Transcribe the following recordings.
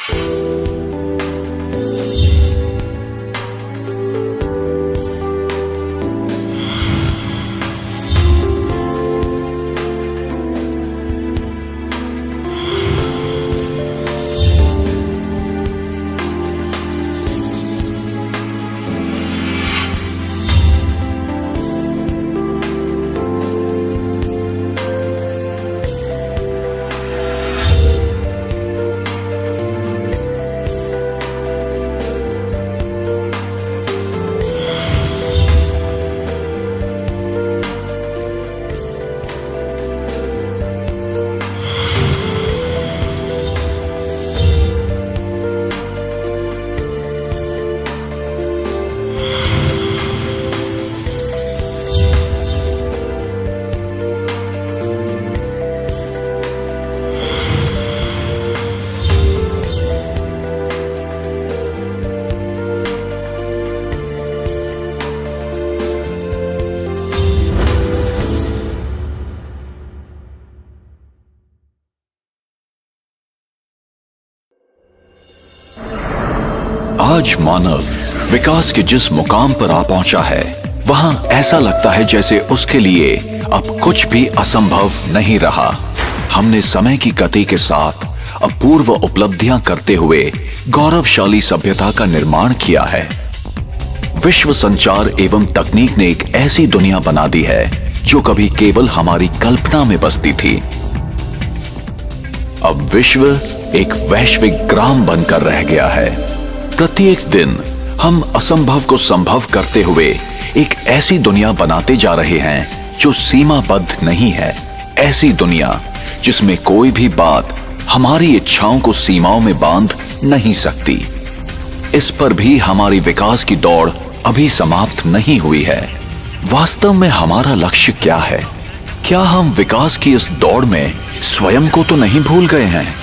आज मानव विकास के जिस मुकाम पर आ पहुंचा है, वहां ऐसा लगता है जैसे उसके लिए अब कुछ भी असंभव नहीं रहा। हमने समय की गति के साथ अपूर्व उपलब्धियां करते हुए गौरवशाली सभ्यता का निर्माण किया है। विश्व संचार एवं तकनीक ने एक ऐसी दुनिया बना दी है जो कभी केवल हमारी कल्पना में बसती थी। अब विश्व एक वैश्विक ग्राम बनकर रह गया है। प्रत्येक दिन हम असंभव को संभव करते हुए एक ऐसी दुनिया बनाते जा रहे हैं जो सीमाबद्ध नहीं है। ऐसी दुनिया जिसमें कोई भी बात हमारी इच्छाओं को सीमाओं में बांध नहीं सकती। इस पर भी हमारी विकास की दौड़ अभी समाप्त नहीं हुई है। वास्तव में हमारा लक्ष्य क्या है? क्या हम विकास की इस दौड़ में स्वयं को तो नहीं भूल गए हैं?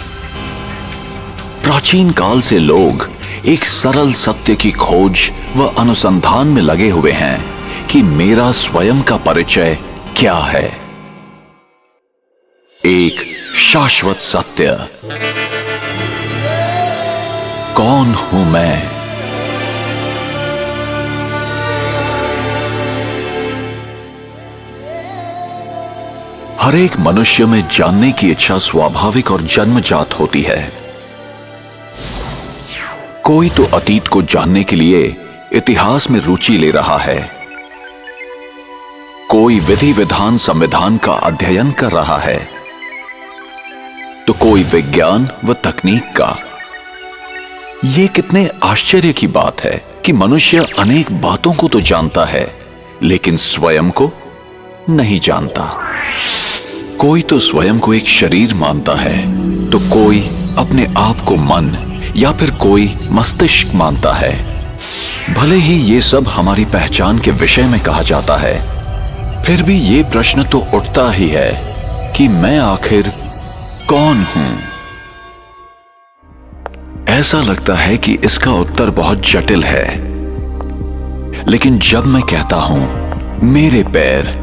प्राचीन काल से लोग एक सरल सत्य की खोज व अनुसंधान में लगे हुए हैं कि मेरा स्वयं का परिचय क्या है। एक शाश्वत सत्य, कौन हूं मैं? हर एक मनुष्य में जानने की इच्छा स्वाभाविक और जन्मजात होती है। कोई तो अतीत को जानने के लिए इतिहास में रुचि ले रहा है, कोई विधि विधान संविधान का अध्ययन कर रहा है, तो कोई विज्ञान व तकनीक का। यह कितने आश्चर्य की बात है कि मनुष्य अनेक बातों को तो जानता है लेकिन स्वयं को नहीं जानता। कोई तो स्वयं को एक शरीर मानता है, तो कोई अपने आप को मन या फिर कोई मस्तिष्क मानता है। भले ही ये सब हमारी पहचान के विषय में कहा जाता है, फिर भी ये प्रश्न तो उठता ही है कि मैं आखिर कौन हूं? ऐसा लगता है कि इसका उत्तर बहुत जटिल है, लेकिन जब मैं कहता हूं मेरे पैर,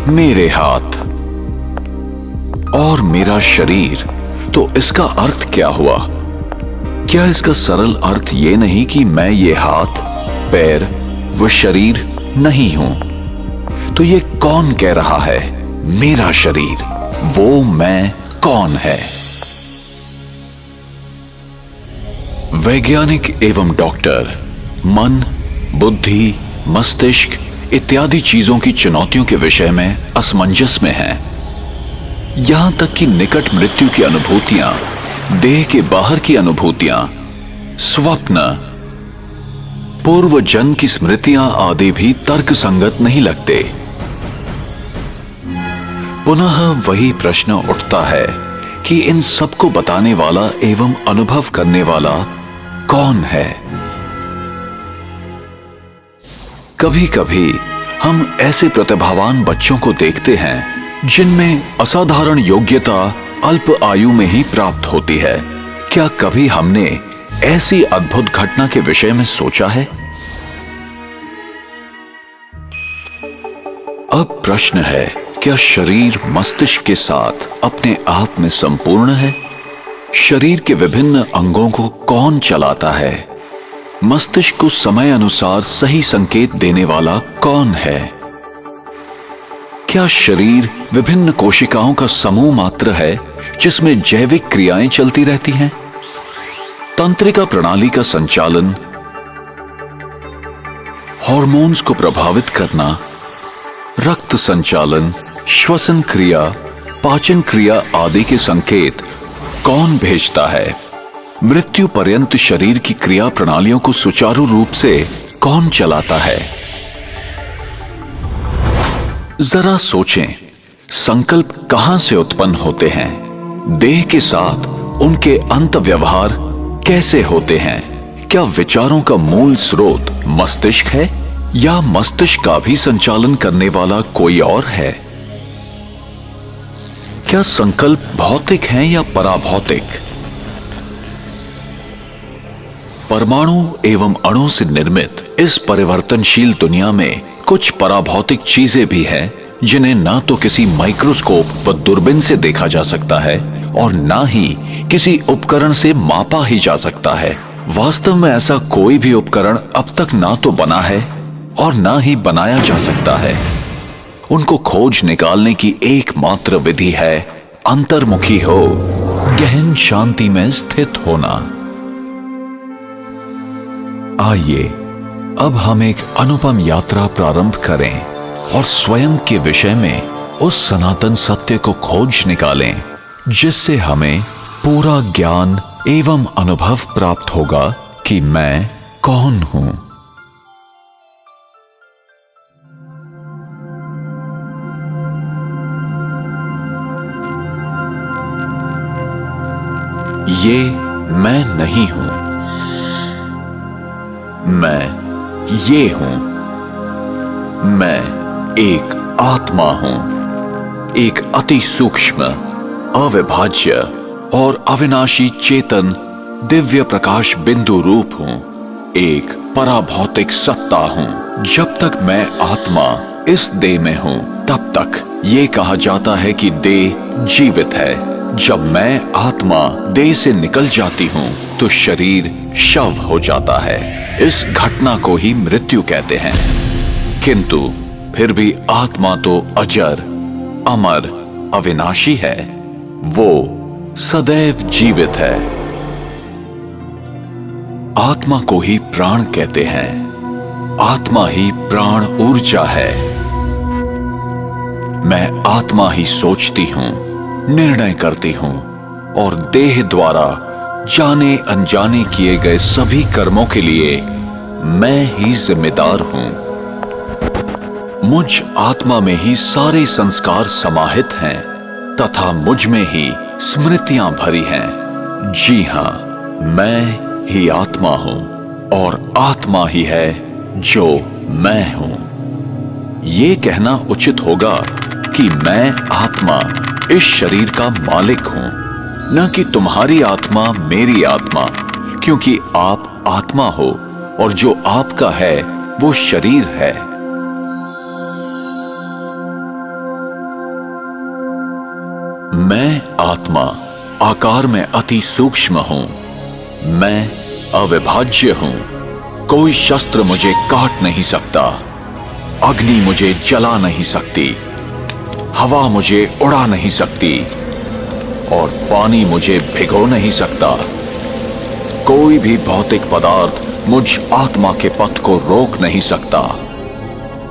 मेरे हाथ और मेरा शरीर, तो इसका अर्थ क्या हुआ? क्या इसका सरल अर्थ ये नहीं कि मैं ये हाथ, पैर व शरीर नहीं हूं? तो ये कौन कह रहा है मेरा शरीर? वो मैं कौन है? वैज्ञानिक एवं डॉक्टर मन, बुद्धि, मस्तिष्क इत्यादि चीजों की चुनौतियों के विषय में असमंजस में हैं। यहां तक कि निकट मृत्यु की अनुभूतियां, देह के बाहर की अनुभूतियां, स्वप्न, पूर्व जन्म की स्मृतियां आदि भी तर्क संगत नहीं लगते। पुनः वही प्रश्न उठता है कि इन सबको बताने वाला एवं अनुभव करने वाला कौन है? कभी कभी हम ऐसे प्रतिभावान बच्चों को देखते हैं जिनमें असाधारण योग्यता अल्प आयु में ही प्राप्त होती है। क्या कभी हमने ऐसी अद्भुत घटना के विषय में सोचा है? अब प्रश्न है, क्या शरीर मस्तिष्क के साथ अपने आप में संपूर्ण है? शरीर के विभिन्न अंगों को कौन चलाता है? मस्तिष्क को समय अनुसार सही संकेत देने वाला कौन है? क्या शरीर विभिन्न कोशिकाओं का समूह मात्र है जिसमें जैविक क्रियाएं चलती रहती हैं? तंत्रिका प्रणाली का संचालन, हार्मोन्स को प्रभावित करना, रक्त संचालन, श्वसन क्रिया, पाचन क्रिया आदि के संकेत कौन भेजता है? मृत्यु पर्यंत शरीर की क्रिया प्रणालियों को सुचारू रूप से कौन चलाता है? जरा सोचें, संकल्प कहां से उत्पन्न होते हैं? देह के साथ उनके अंत व्यवहार कैसे होते हैं? क्या विचारों का मूल स्रोत मस्तिष्क है या मस्तिष्क का भी संचालन करने वाला कोई और है? क्या संकल्प भौतिक हैं या पराभौतिक? परमाणु एवं अणु से निर्मित इस परिवर्तनशील दुनिया में कुछ पराभौतिक चीजें भी हैं जिन्हें ना तो किसी माइक्रोस्कोप व दूरबीन से देखा जा सकता है और ना ही किसी उपकरण से मापा ही जा सकता है। वास्तव में ऐसा कोई भी उपकरण अब तक ना तो बना है और ना ही बनाया जा सकता है। उनको खोज निकालने की एकमात्र विधि है अंतर्मुखी हो, गहन शांति में स्थित होना। आइए अब हम एक अनुपम यात्रा प्रारंभ करें और स्वयं के विषय में उस सनातन सत्य को खोज निकालें जिससे हमें पूरा ज्ञान एवं अनुभव प्राप्त होगा कि मैं कौन हूं। ये मैं नहीं हूं, मैं ये हूं। मैं एक आत्मा हूं, एक अति सूक्ष्म, अविभाज्य और अविनाशी चेतन दिव्य प्रकाश बिंदु रूप हूं, एक पराभौतिक सत्ता हूं। जब तक मैं आत्मा इस देह में हूं तब तक ये कहा जाता है कि देह जीवित है। जब मैं आत्मा देह से निकल जाती हूं तो शरीर शव हो जाता है। इस घटना को ही मृत्यु कहते हैं। किंतु फिर भी आत्मा तो अजर, अमर, अविनाशी है। वो सदैव जीवित है। आत्मा को ही प्राण कहते हैं। आत्मा ही प्राण ऊर्जा है। मैं आत्मा ही सोचती हूं, निर्णय करती हूं और देह द्वारा जाने अनजाने किए गए सभी कर्मों के लिए मैं ही जिम्मेदार हूं। मुझ आत्मा में ही सारे संस्कार समाहित हैं तथा मुझ में ही स्मृतियां भरी हैं। जी हां, मैं ही आत्मा हूं और आत्मा ही है जो मैं हूं। ये कहना उचित होगा कि मैं आत्मा इस शरीर का मालिक हूं, न कि तुम्हारी आत्मा मेरी आत्मा, क्योंकि आप आत्मा हो और जो आपका है वो शरीर है। मैं आत्मा आकार में अति सूक्ष्म हूं। मैं अविभाज्य हूं। कोई शस्त्र मुझे काट नहीं सकता। अग्नि मुझे जला नहीं सकती। हवा मुझे उड़ा नहीं सकती और पानी मुझे भिगो नहीं सकता। कोई भी भौतिक पदार्थ मुझ आत्मा के पथ को रोक नहीं सकता।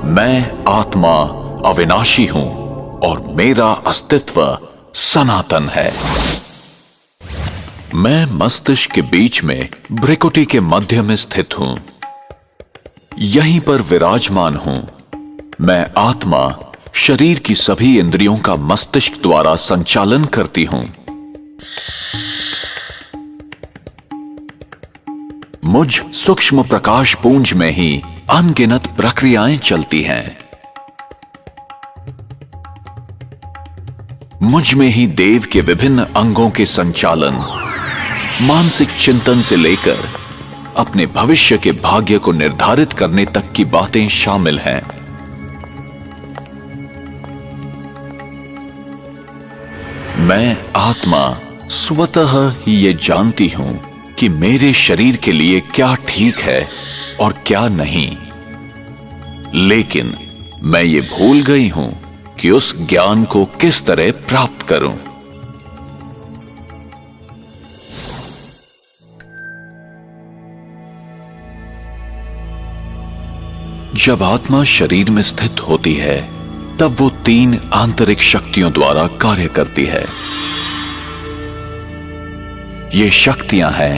मैं आत्मा अविनाशी हूं और मेरा अस्तित्व सनातन है। मैं मस्तिष्क के बीच में भ्रिकुटी के मध्य में स्थित हूं। यहीं पर विराजमान हूं। मैं आत्मा शरीर की सभी इंद्रियों का मस्तिष्क द्वारा संचालन करती हूं। मुझ सूक्ष्म प्रकाश पुंज में ही अनगिनत प्रक्रियाएं चलती हैं। मुझ में ही देव के विभिन्न अंगों के संचालन, मानसिक चिंतन से लेकर अपने भविष्य के भाग्य को निर्धारित करने तक की बातें शामिल हैं। मैं आत्मा स्वतः ही ये जानती हूं कि मेरे शरीर के लिए क्या ठीक है और क्या नहीं, लेकिन मैं ये भूल गई हूं कि उस ज्ञान को किस तरह प्राप्त करूं। जब आत्मा शरीर में स्थित होती है तब वो 3 आंतरिक शक्तियों द्वारा कार्य करती है। ये शक्तियां हैं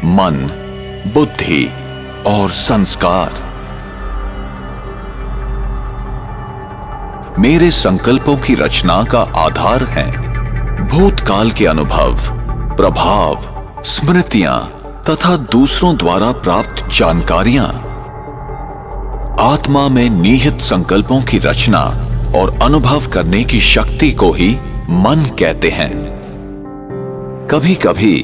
मन, बुद्धि और संस्कार। मेरे संकल्पों की रचना का आधार हैं भूतकाल के अनुभव, प्रभाव, स्मृतियां तथा दूसरों द्वारा प्राप्त जानकारियां। आत्मा में निहित संकल्पों की रचना और अनुभव करने की शक्ति को ही मन कहते हैं। कभी कभी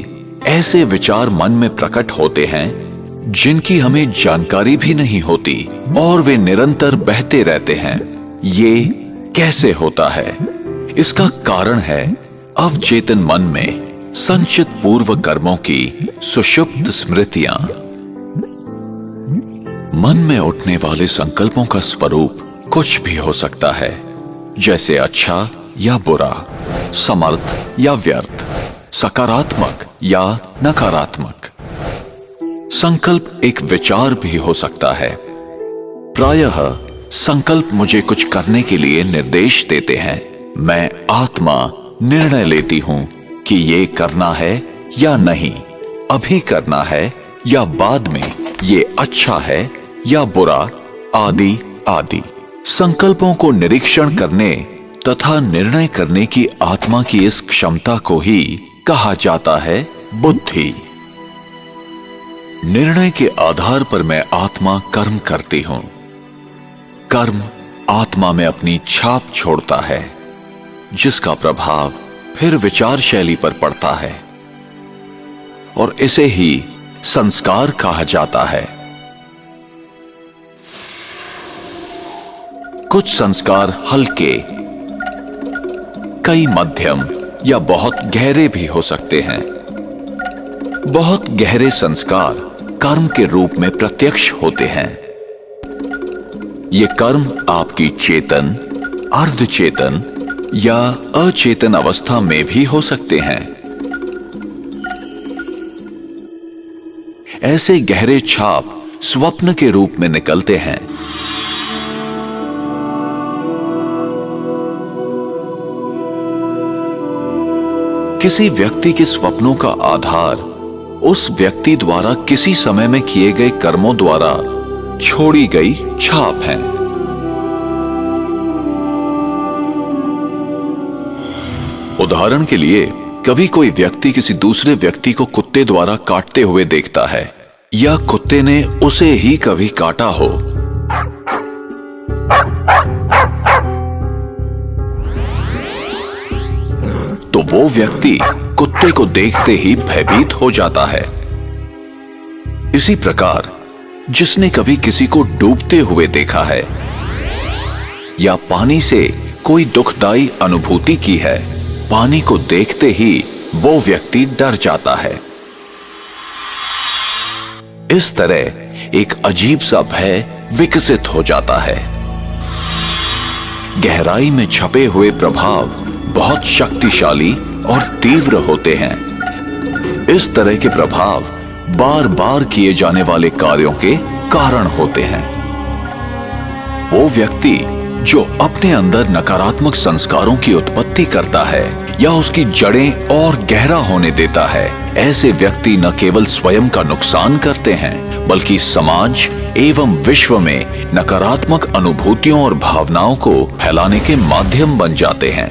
ऐसे विचार मन में प्रकट होते हैं जिनकी हमें जानकारी भी नहीं होती और वे निरंतर बहते रहते हैं। ये कैसे होता है? इसका कारण है अवचेतन मन में संचित पूर्व कर्मों की सुषुप्त स्मृतियां। मन में उठने वाले संकल्पों का स्वरूप कुछ भी हो सकता है, जैसे अच्छा या बुरा, समर्थ या व्यर्थ, सकारात्मक या नकारात्मक। संकल्प एक विचार भी हो सकता है। प्रायः संकल्प मुझे कुछ करने के लिए निर्देश देते हैं। मैं आत्मा निर्णय लेती हूं कि ये करना है या नहीं, अभी करना है या बाद में, ये अच्छा है या बुरा, आदि आदि। संकल्पों को निरीक्षण करने तथा निर्णय करने की आत्मा की इस क्षमता को ही कहा जाता है बुद्धि। निर्णय के आधार पर मैं आत्मा कर्म करती हूं। कर्म आत्मा में अपनी छाप छोड़ता है, जिसका प्रभाव फिर विचार शैली पर पड़ता है और इसे ही संस्कार कहा जाता है। कुछ संस्कार हल्के, कई मध्यम या बहुत गहरे भी हो सकते हैं। बहुत गहरे संस्कार कर्म के रूप में प्रत्यक्ष होते हैं। ये कर्म आपकी चेतन, अर्धचेतन या अचेतन अवस्था में भी हो सकते हैं। ऐसे गहरे छाप स्वप्न के रूप में निकलते हैं। किसी व्यक्ति के स्वप्नों का आधार उस व्यक्ति द्वारा किसी समय में किए गए कर्मों द्वारा छोड़ी गई छाप है। उदाहरण के लिए, कभी कोई व्यक्ति किसी दूसरे व्यक्ति को कुत्ते द्वारा काटते हुए देखता है या कुत्ते ने उसे ही कभी काटा हो, तो वो व्यक्ति कुत्ते को देखते ही भयभीत हो जाता है। इसी प्रकार जिसने कभी किसी को डूबते हुए देखा है या पानी से कोई दुखदाई अनुभूति की है, पानी को देखते ही वो व्यक्ति डर जाता है। इस तरह एक अजीब सा भय विकसित हो जाता है। गहराई में छपे हुए प्रभाव बहुत शक्तिशाली और तीव्र होते हैं। इस तरह के प्रभाव बार बार किए जाने वाले कार्यों के कारण होते हैं। वो व्यक्ति जो अपने अंदर नकारात्मक संस्कारों की उत्पत्ति करता है या उसकी जड़ें और गहरा होने देता है, ऐसे व्यक्ति न केवल स्वयं का नुकसान करते हैं बल्कि समाज एवं विश्व में नकारात्मक अनुभूतियों और भावनाओं को फैलाने के माध्यम बन जाते हैं।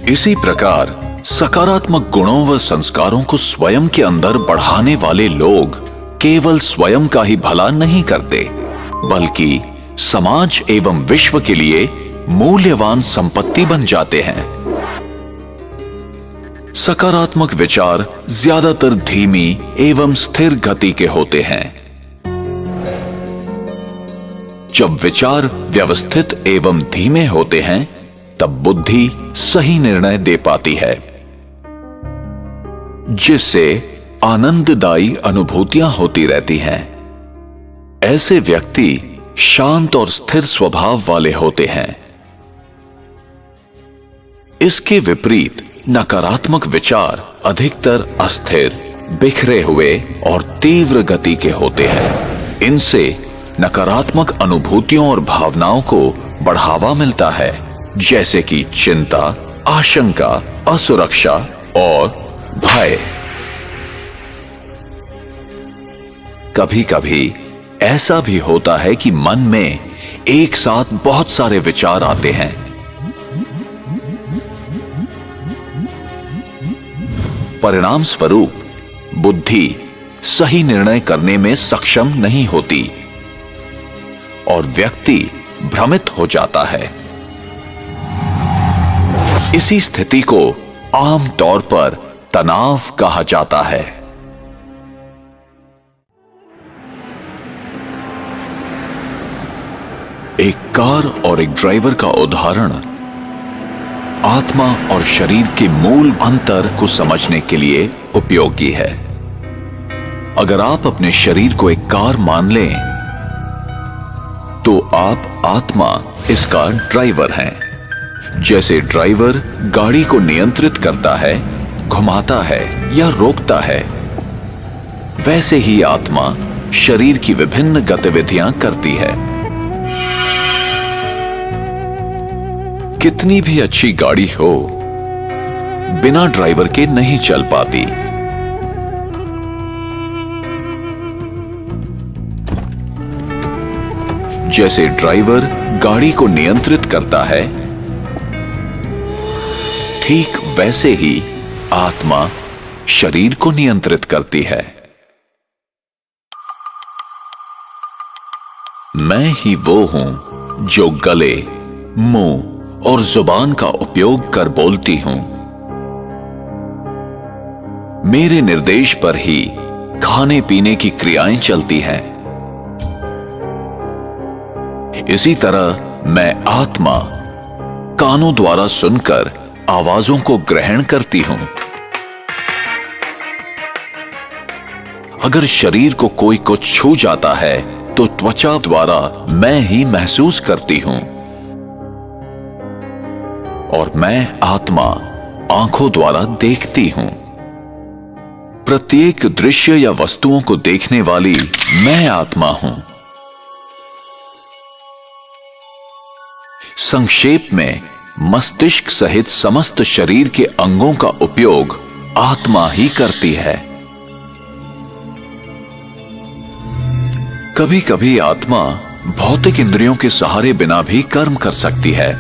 इसी प्रकार सकारात्मक गुणों व संस्कारों को स्वयं के अंदर बढ़ाने वाले लोग केवल स्वयं का ही भला नहीं करते बल्कि समाज एवं विश्व के लिए मूल्यवान संपत्ति बन जाते हैं। सकारात्मक विचार ज्यादातर धीमी एवं स्थिर गति के होते हैं। जब विचार व्यवस्थित एवं धीमे होते हैं तब बुद्धि सही निर्णय दे पाती है। जिससे आनंददायी अनुभूतियां होती रहती हैं। ऐसे व्यक्ति शांत और स्थिर स्वभाव वाले होते हैं। इसके विपरीत नकारात्मक विचार अधिकतर अस्थिर, बिखरे हुए और तीव्र गति के होते हैं। इनसे नकारात्मक अनुभूतियों और भावनाओं को बढ़ावा मिलता है, जैसे कि चिंता, आशंका, असुरक्षा और भय। कभी कभी ऐसा भी होता है कि मन में एक साथ बहुत सारे विचार आते हैं। परिणाम स्वरूप बुद्धि सही निर्णय करने में सक्षम नहीं होती और व्यक्ति भ्रमित हो जाता है। इसी स्थिति को आम तौर पर तनाव कहा जाता है। एक कार और एक ड्राइवर का उदाहरण आत्मा और शरीर के मूल अंतर को समझने के लिए उपयोगी है। अगर आप अपने शरीर को एक कार मान लें, तो आप आत्मा इसका ड्राइवर हैं। जैसे ड्राइवर गाड़ी को नियंत्रित करता है, घुमाता है या रोकता है, वैसे ही आत्मा शरीर की विभिन्न गतिविधियां करती है। कितनी भी अच्छी गाड़ी हो, बिना ड्राइवर के नहीं चल पाती। जैसे ड्राइवर गाड़ी को नियंत्रित करता है, ठीक वैसे ही आत्मा शरीर को नियंत्रित करती है। मैं ही वो हूं जो गले, मुंह और जुबान का उपयोग कर बोलती हूं। मेरे निर्देश पर ही खाने पीने की क्रियाएं चलती हैं। इसी तरह मैं आत्मा कानों द्वारा सुनकर आवाजों को ग्रहण करती हूं। अगर शरीर को कोई कुछ छू जाता है तो त्वचा द्वारा मैं ही महसूस करती हूं और मैं आत्मा आंखों द्वारा देखती हूं। प्रत्येक दृश्य या वस्तुओं को देखने वाली मैं आत्मा हूं। संक्षेप में, मस्तिष्क सहित समस्त शरीर के अंगों का उपयोग आत्मा ही करती है। कभी कभी आत्मा भौतिक इंद्रियों के सहारे बिना भी कर्म कर सकती है।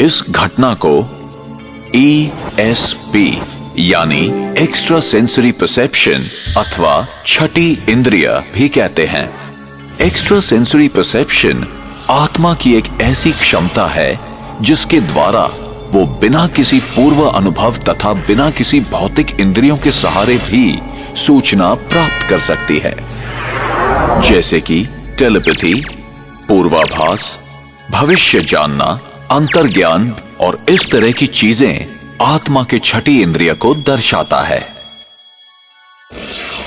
इस घटना को ESP यानी एक्स्ट्रा सेंसरी परसेप्शन अथवा छठी इंद्रिय भी कहते हैं। एक्स्ट्रा सेंसरी परसेप्शन आत्मा की एक ऐसी क्षमता है जिसके द्वारा वो बिना किसी पूर्व अनुभव तथा बिना किसी भौतिक इंद्रियों के सहारे भी सूचना प्राप्त कर सकती है, जैसे कि टेलीपैथी, पूर्वाभास, भविष्य जानना, अंतर्ज्ञान और इस तरह की चीजें आत्मा के छठी इंद्रिय को दर्शाता है।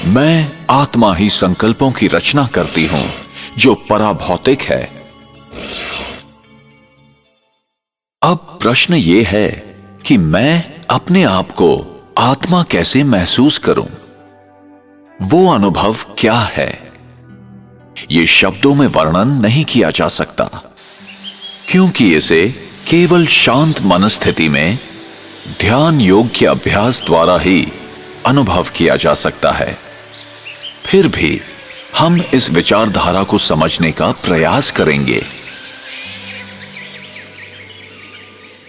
मैं आत्मा ही संकल्पों की रचना करती हूं जो पराभौतिक है। अब प्रश्न यह है कि मैं अपने आप को आत्मा कैसे महसूस करूं? वो अनुभव क्या है? ये शब्दों में वर्णन नहीं किया जा सकता, क्योंकि इसे केवल शांत मनस्थिति में ध्यान योग के अभ्यास द्वारा ही अनुभव किया जा सकता है। फिर भी हम इस विचारधारा को समझने का प्रयास करेंगे।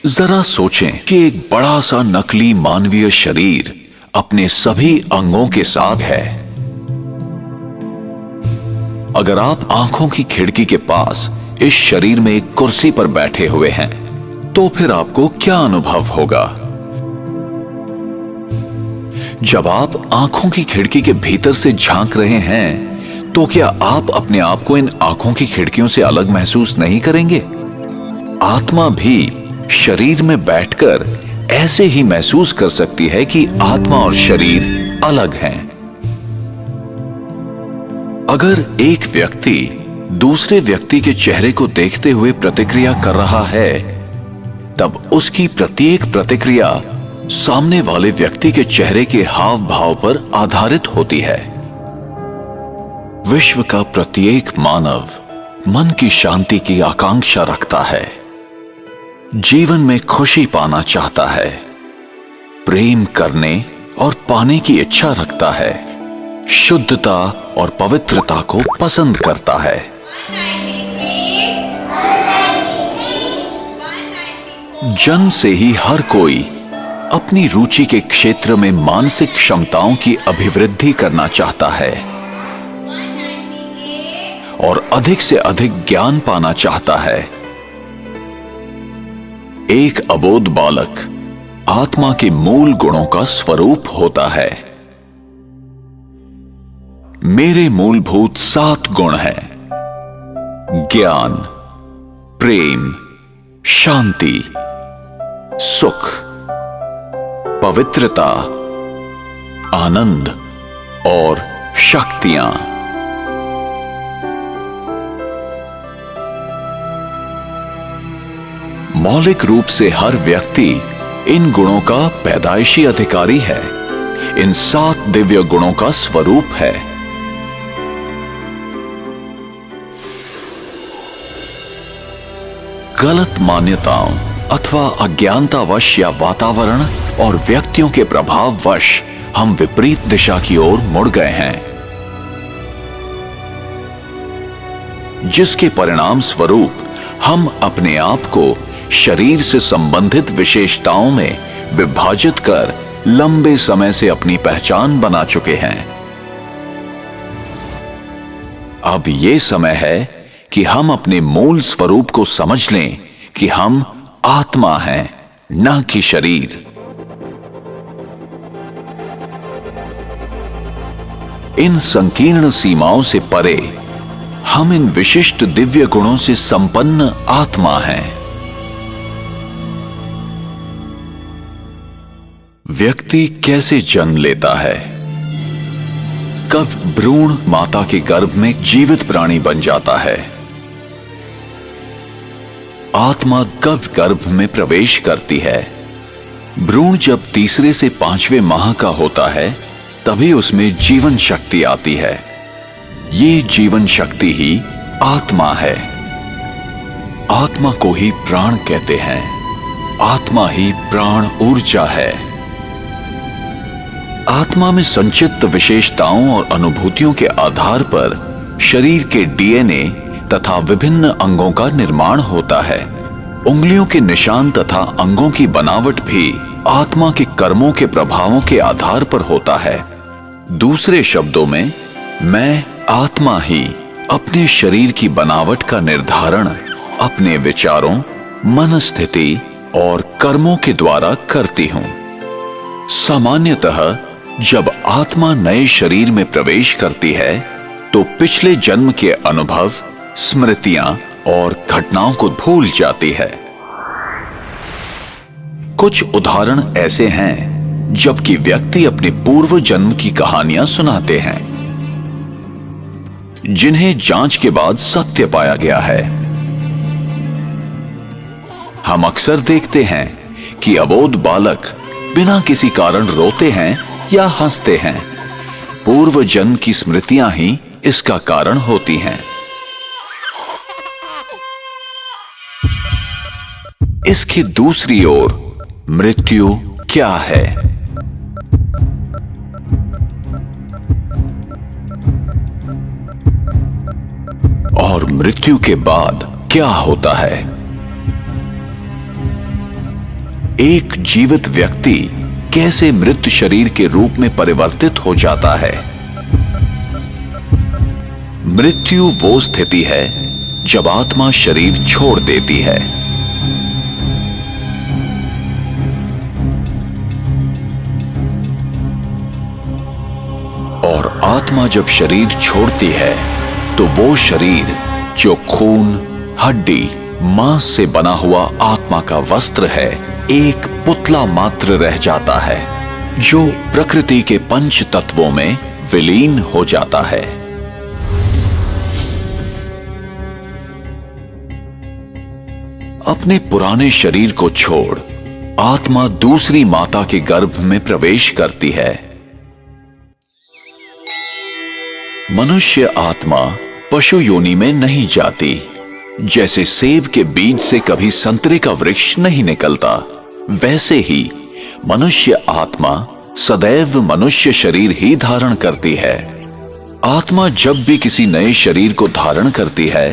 जरा सोचें कि एक बड़ा सा नकली मानवीय शरीर अपने सभी अंगों के साथ है। अगर आप आंखों की खिड़की के पास इस शरीर में एक कुर्सी पर बैठे हुए हैं, तो फिर आपको क्या अनुभव होगा? जब आप आंखों की खिड़की के भीतर से झांक रहे हैं, तो क्या आप अपने आप को इन आंखों की खिड़कियों से अलग महसूस नहीं करेंगे? आत्मा भी शरीर में बैठकर ऐसे ही महसूस कर सकती है कि आत्मा और शरीर अलग हैं। अगर एक व्यक्ति दूसरे व्यक्ति के चेहरे को देखते हुए प्रतिक्रिया कर रहा है, तब उसकी प्रत्येक प्रतिक्रिया सामने वाले व्यक्ति के चेहरे के हाव भाव पर आधारित होती है। विश्व का प्रत्येक मानव मन की शांति की आकांक्षा रखता है, जीवन में खुशी पाना चाहता है, प्रेम करने और पाने की इच्छा रखता है, शुद्धता और पवित्रता को पसंद करता है। जन्म से ही हर कोई अपनी रुचि के क्षेत्र में मानसिक क्षमताओं की अभिवृद्धि करना चाहता है और अधिक से अधिक ज्ञान पाना चाहता है। एक अबोध बालक आत्मा के मूल गुणों का स्वरूप होता है। मेरे मूलभूत 7 गुण हैं: ज्ञान, प्रेम, शांति, सुख, पवित्रता, आनंद और शक्तियां। मौलिक रूप से हर व्यक्ति इन गुणों का पैदाइशी अधिकारी है। इन 7 दिव्य गुणों का स्वरूप है। गलत मान्यताओं अथवा अज्ञानतावश या वातावरण और व्यक्तियों के प्रभाववश हम विपरीत दिशा की ओर मुड़ गए हैं, जिसके परिणाम स्वरूप हम अपने आप को शरीर से संबंधित विशेषताओं में विभाजित कर लंबे समय से अपनी पहचान बना चुके हैं। अब यह समय है कि हम अपने मूल स्वरूप को समझ लें कि हम आत्मा हैं, न कि शरीर। इन संकीर्ण सीमाओं से परे हम इन विशिष्ट दिव्य गुणों से संपन्न आत्मा हैं। व्यक्ति कैसे जन्म लेता है? कब भ्रूण माता के गर्भ में जीवित प्राणी बन जाता है? आत्मा कब गर्भ में प्रवेश करती है? भ्रूण जब तीसरे से 5वें माह का होता है, तभी उसमें जीवन शक्ति आती है। ये जीवन शक्ति ही आत्मा है। आत्मा को ही प्राण कहते हैं। आत्मा ही प्राण ऊर्जा है। आत्मा में संचित विशेषताओं और अनुभूतियों के आधार पर शरीर के डीएनए तथा विभिन्न अंगों का निर्माण होता है। उंगलियों के निशान तथा अंगों की बनावट भी आत्मा के कर्मों के प्रभावों के आधार पर होता है। दूसरे शब्दों में, मैं आत्मा ही अपने शरीर की बनावट का निर्धारण अपने विचारों, मनस्थिति और कर्मों के द्वारा करती हूं। सामान्यतः जब आत्मा नए शरीर में प्रवेश करती है, तो पिछले जन्म के अनुभव, स्मृतियां और घटनाओं को भूल जाती है। कुछ उदाहरण ऐसे हैं जबकि व्यक्ति अपने पूर्व जन्म की कहानियां सुनाते हैं, जिन्हें जांच के बाद सत्य पाया गया है। हम अक्सर देखते हैं कि अबोध बालक बिना किसी कारण रोते हैं या हंसते हैं। पूर्व जन्म की स्मृतियां ही इसका कारण होती हैं। इसकी दूसरी ओर मृत्यु क्या है? और मृत्यु के बाद क्या होता है? एक जीवित व्यक्ति कैसे मृत शरीर के रूप में परिवर्तित हो जाता है? मृत्यु वो स्थिति है जब आत्मा शरीर छोड़ देती है। और आत्मा जब शरीर छोड़ती है, तो वो शरीर जो खून, हड्डी, मांस से बना हुआ आत्मा का वस्त्र है, एक पुतला मात्र रह जाता है, जो प्रकृति के पंच तत्वों में विलीन हो जाता है। अपने पुराने शरीर को छोड़ आत्मा दूसरी माता के गर्भ में प्रवेश करती है। मनुष्य आत्मा पशु योनि में नहीं जाती। जैसे सेब के बीज से कभी संतरे का वृक्ष नहीं निकलता, वैसे ही मनुष्य आत्मा सदैव मनुष्य शरीर ही धारण करती है। आत्मा जब भी किसी नए शरीर को धारण करती है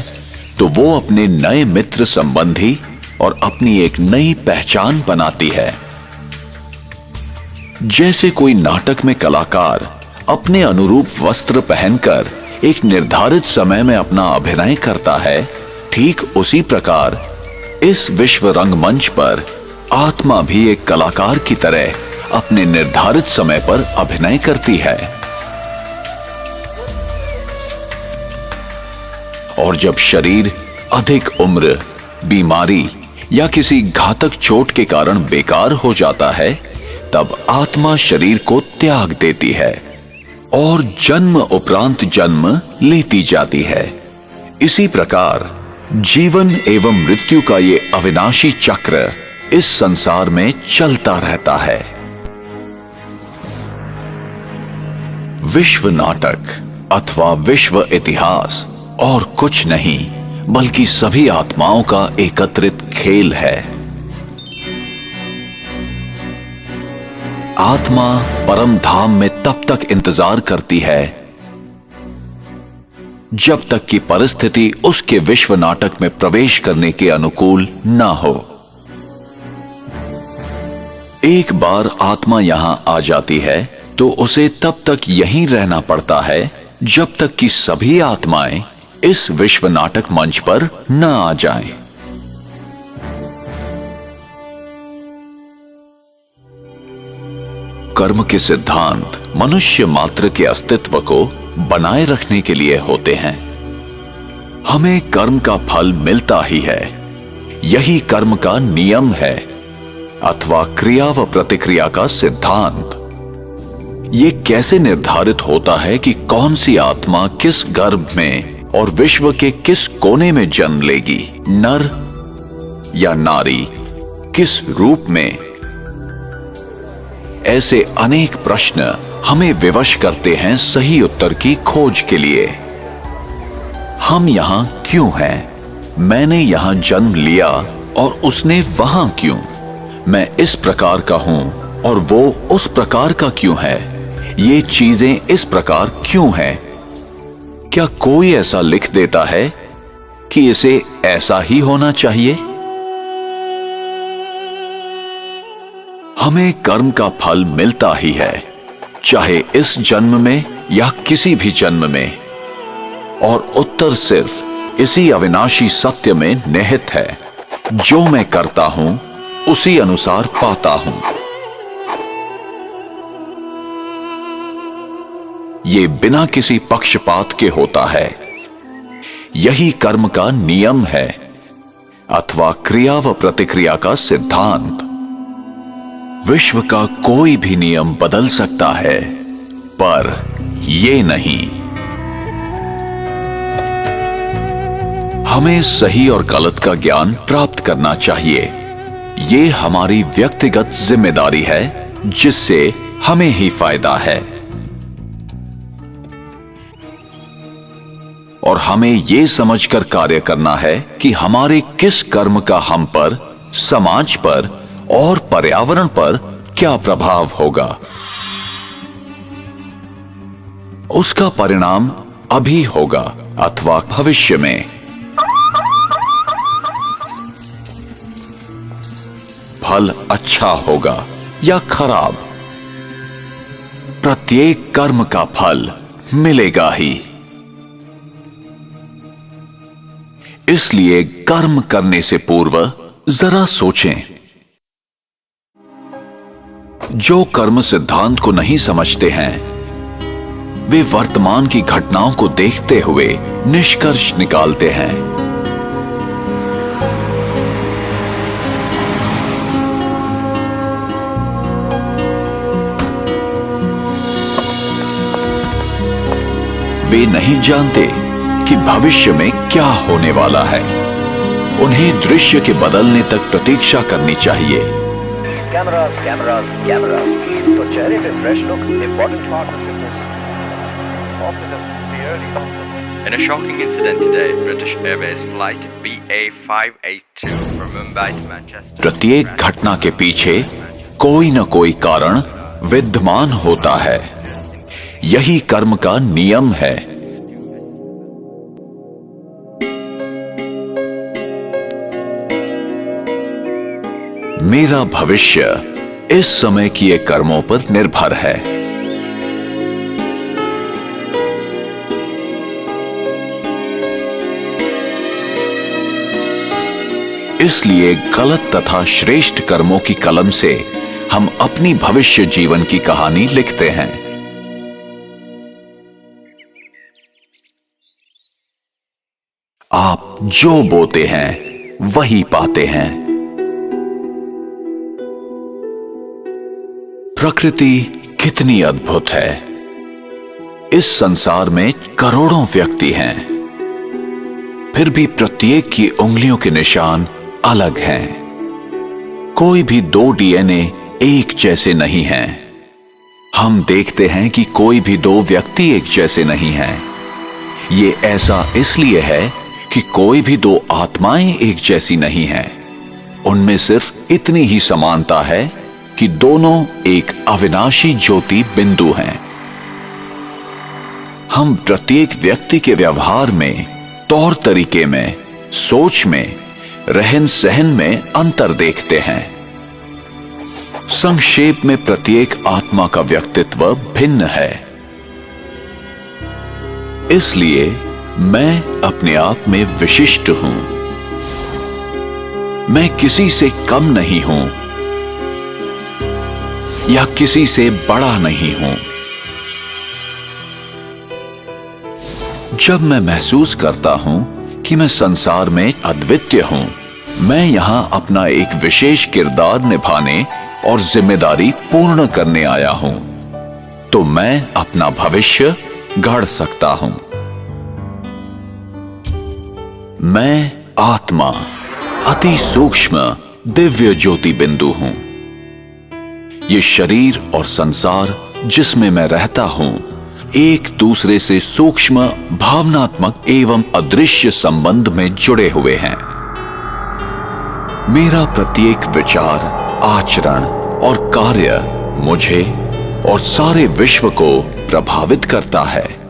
तो वो अपने नए मित्र संबंधी और अपनी एक नई पहचान बनाती है। जैसे कोई नाटक में कलाकार अपने अनुरूप वस्त्र पहनकर एक निर्धारित समय में अपना अभिनय करता है, ठीक उसी प्रकार इस विश्व रंगमंच पर आत्मा भी एक कलाकार की तरह अपने निर्धारित समय पर अभिनय करती है। और जब शरीर अधिक उम्र, बीमारी या किसी घातक चोट के कारण बेकार हो जाता है, तब आत्मा शरीर को त्याग देती है और जन्म उपरांत जन्म लेती जाती है। इसी प्रकार जीवन एवं मृत्यु का ये अविनाशी चक्र इस संसार में चलता रहता है। विश्व नाटक अथवा विश्व इतिहास और कुछ नहीं बल्कि सभी आत्माओं का एकत्रित खेल है। आत्मा परम धाम में तब तक इंतजार करती है जब तक कि परिस्थिति उसके विश्व नाटक में प्रवेश करने के अनुकूल ना हो। एक बार आत्मा यहां आ जाती है तो उसे तब तक यहीं रहना पड़ता है जब तक कि सभी आत्माएं इस विश्व नाटक मंच पर न आ जाएं। कर्म के सिद्धांत मनुष्य मात्र के अस्तित्व को बनाए रखने के लिए होते हैं। हमें कर्म का फल मिलता ही है, यही कर्म का नियम है अथवा क्रिया व प्रतिक्रिया का सिद्धांत। ये कैसे निर्धारित होता है कि कौन सी आत्मा किस गर्भ में और विश्व के किस कोने में जन्म लेगी, नर या नारी, किस रूप में? ऐसे अनेक प्रश्न हमें विवश करते हैं सही उत्तर की खोज के लिए। हम यहां क्यों हैं? मैंने यहां जन्म लिया और उसने वहां क्यों? मैं इस प्रकार का हूं और वो उस प्रकार का क्यों है? ये चीजें इस प्रकार क्यों हैं? क्या कोई ऐसा लिख देता है कि इसे ऐसा ही होना चाहिए? हमें कर्म का फल मिलता ही है, चाहे इस जन्म में या किसी भी जन्म में, और उत्तर सिर्फ इसी अविनाशी सत्य में निहित है। जो मैं करता हूं उसी अनुसार पाता हूं। ये बिना किसी पक्षपात के होता है। यही कर्म का नियम है अथवा क्रिया व प्रतिक्रिया का सिद्धांत। विश्व का कोई भी नियम बदल सकता है, पर ये नहीं। हमें सही और गलत का ज्ञान प्राप्त करना चाहिए। ये हमारी व्यक्तिगत जिम्मेदारी है, जिससे हमें ही फायदा है। और हमें ये समझकर कार्य करना है कि हमारे किस कर्म का हम पर, समाज पर और पर्यावरण पर क्या प्रभाव होगा। उसका परिणाम अभी होगा अथवा भविष्य में। फल अच्छा होगा या खराब, प्रत्येक कर्म का फल मिलेगा ही। इसलिए कर्म करने से पूर्व जरा सोचें। जो कर्म सिद्धांत को नहीं समझते हैं, वे वर्तमान की घटनाओं को देखते हुए निष्कर्ष निकालते हैं। वे नहीं जानते कि भविष्य में क्या होने वाला है। उन्हें दृश्य के बदलने तक प्रतीक्षा करनी चाहिए। कैमरास कैमरास कैमरास तो चेहरे पे fresh look important part of fitness. In a shocking incident today, British Airways flight BA582 from Mumbai to Manchester. प्रत्येक घटना के पीछे कोई न कोई कारण विद्यमान होता है। यही कर्म का नियम है। मेरा भविष्य इस समय किए कर्मों पर निर्भर है। इसलिए गलत तथा श्रेष्ठ कर्मों की कलम से हम अपनी भविष्य जीवन की कहानी लिखते हैं। आप जो बोते हैं वही पाते हैं। प्रकृति कितनी अद्भुत है। इस संसार में करोड़ों व्यक्ति हैं, फिर भी प्रत्येक की उंगलियों के निशान अलग हैं। कोई भी दो डीएनए एक जैसे नहीं हैं। हम देखते हैं कि कोई भी दो व्यक्ति एक जैसे नहीं हैं। ये ऐसा इसलिए है कि कोई भी दो आत्माएं एक जैसी नहीं हैं। उनमें सिर्फ इतनी ही समानता है कि दोनों एक अविनाशी ज्योति बिंदु हैं। हम प्रत्येक व्यक्ति के व्यवहार में, तौर तरीके में, सोच में, रहन सहन में अंतर देखते हैं। संक्षेप में प्रत्येक आत्मा का व्यक्तित्व भिन्न है। इसलिए मैं अपने आप में विशिष्ट हूं। मैं किसी से कम नहीं हूं या किसी से बड़ा नहीं हूं। जब मैं महसूस करता हूं कि मैं संसार में अद्वितीय हूं, मैं यहां अपना एक विशेष किरदार निभाने और जिम्मेदारी पूर्ण करने आया हूं, तो मैं अपना भविष्य गढ़ सकता हूं। मैं आत्मा, अति सूक्ष्म दिव्य ज्योति बिंदु हूं। ये शरीर और संसार जिसमें मैं रहता हूं, एक दूसरे से सूक्ष्म, भावनात्मक एवं अदृश्य संबंध में जुड़े हुए हैं। मेरा प्रत्येक विचार, आचरण और कार्य मुझे और सारे विश्व को प्रभावित करता है।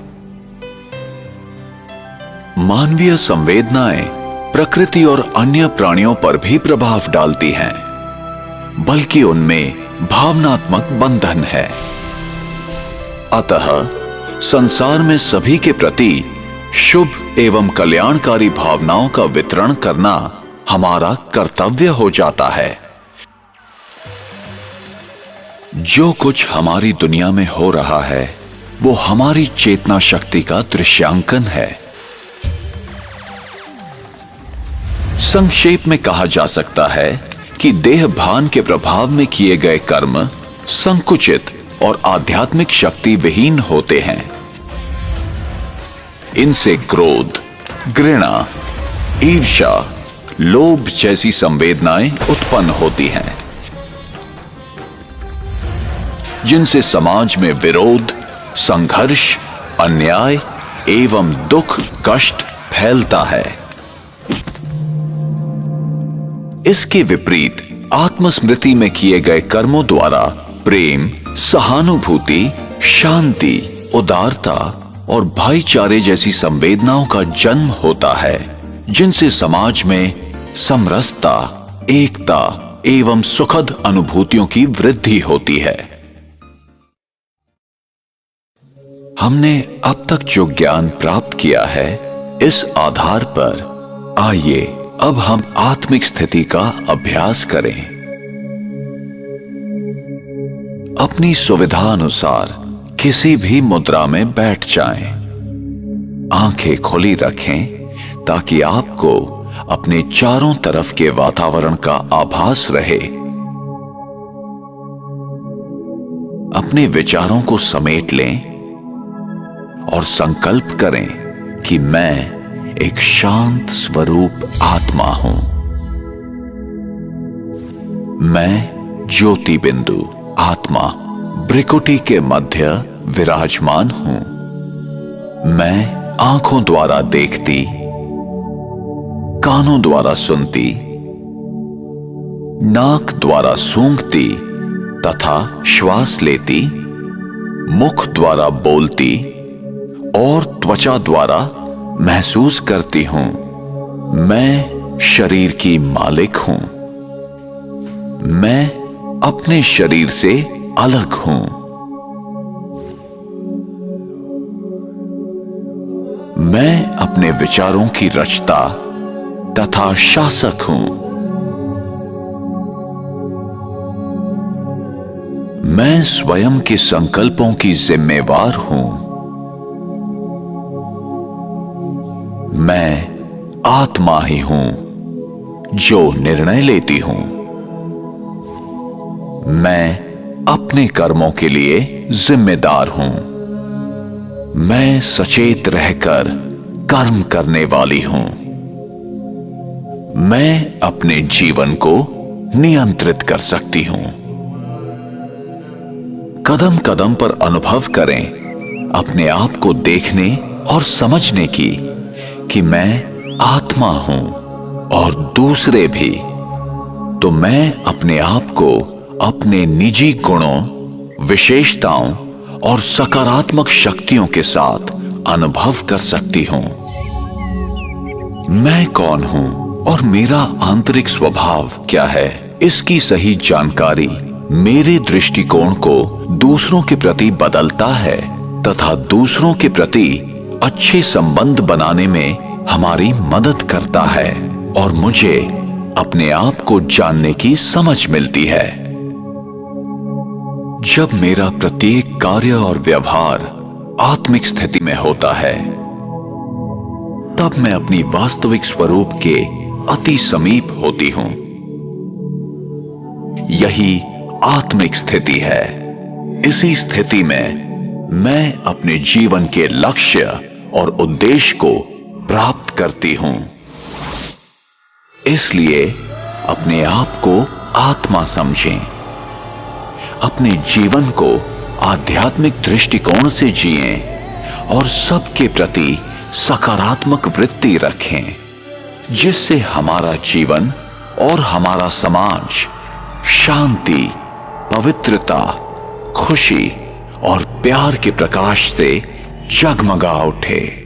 मानवीय संवेदनाएं प्रकृति और अन्य प्राणियों पर भी प्रभाव डालती हैं, बल्कि उनमें भावनात्मक बंधन है। अतः संसार में सभी के प्रति शुभ एवं कल्याणकारी भावनाओं का वितरण करना हमारा कर्तव्य हो जाता है। जो कुछ हमारी दुनिया में हो रहा है, वो हमारी चेतना शक्ति का दृश्यांकन है। संक्षेप में कहा जा सकता है कि देह भान के प्रभाव में किए गए कर्म संकुचित और आध्यात्मिक शक्ति विहीन होते हैं। इनसे क्रोध, घृणा, ईर्ष्या, लोभ जैसी संवेदनाएं उत्पन्न होती हैं, जिनसे समाज में विरोध, संघर्ष, अन्याय एवं दुख, कष्ट फैलता है। इसके विपरीत आत्मस्मृति में किए गए कर्मों द्वारा प्रेम, सहानुभूति, शांति, उदारता और भाईचारे जैसी संवेदनाओं का जन्म होता है, जिनसे समाज में समरसता, एकता एवं सुखद अनुभूतियों की वृद्धि होती है। हमने अब तक जो ज्ञान प्राप्त किया है, इस आधार पर आइए अब हम आत्मिक स्थिति का अभ्यास करें। अपनी सुविधा अनुसार किसी भी मुद्रा में बैठ जाएं। आंखें खुली रखें ताकि आपको अपने चारों तरफ के वातावरण का आभास रहे। अपने विचारों को समेट लें और संकल्प करें कि मैं एक शांत स्वरूप आत्मा हूं। मैं ज्योति बिंदु आत्मा भ्रिकुटी के मध्य विराजमान हूं। मैं आंखों द्वारा देखती, कानों द्वारा सुनती, नाक द्वारा सूंघती तथा श्वास लेती, मुख द्वारा बोलती और त्वचा द्वारा महसूस करती हूं। मैं शरीर की मालिक हूं। मैं अपने शरीर से अलग हूं। मैं अपने विचारों की रचता तथा शासक हूं। मैं स्वयं के संकल्पों की जिम्मेवार हूं। मैं आत्मा ही हूं जो निर्णय लेती हूं। मैं अपने कर्मों के लिए जिम्मेदार हूं। मैं सचेत रहकर कर्म करने वाली हूं। मैं अपने जीवन को नियंत्रित कर सकती हूं। कदम कदम पर अनुभव करें अपने आप को देखने और समझने की कि मैं आत्मा हूं और दूसरे भी। तो मैं अपने आप को अपने निजी गुणों, विशेषताओं और सकारात्मक शक्तियों के साथ अनुभव कर सकती हूं। मैं कौन हूं और मेरा आंतरिक स्वभाव क्या है, इसकी सही जानकारी मेरे दृष्टिकोण को दूसरों के प्रति बदलता है तथा दूसरों के प्रति अच्छे संबंध बनाने में हमारी मदद करता है और मुझे अपने आप को जानने की समझ मिलती है। जब मेरा प्रत्येक कार्य और व्यवहार आत्मिक स्थिति में होता है, तब मैं अपनी वास्तविक स्वरूप के अति समीप होती हूं। यही आत्मिक स्थिति है। इसी स्थिति में मैं अपने जीवन के लक्ष्य और उद्देश्य को प्राप्त करती हूं। इसलिए अपने आप को आत्मा समझें। अपने जीवन को आध्यात्मिक दृष्टिकोण से जिएं और सबके प्रति सकारात्मक वृत्ति रखें, जिससे हमारा जीवन और हमारा समाज शांति, पवित्रता, खुशी और प्यार के प्रकाश से जगमगा उठे।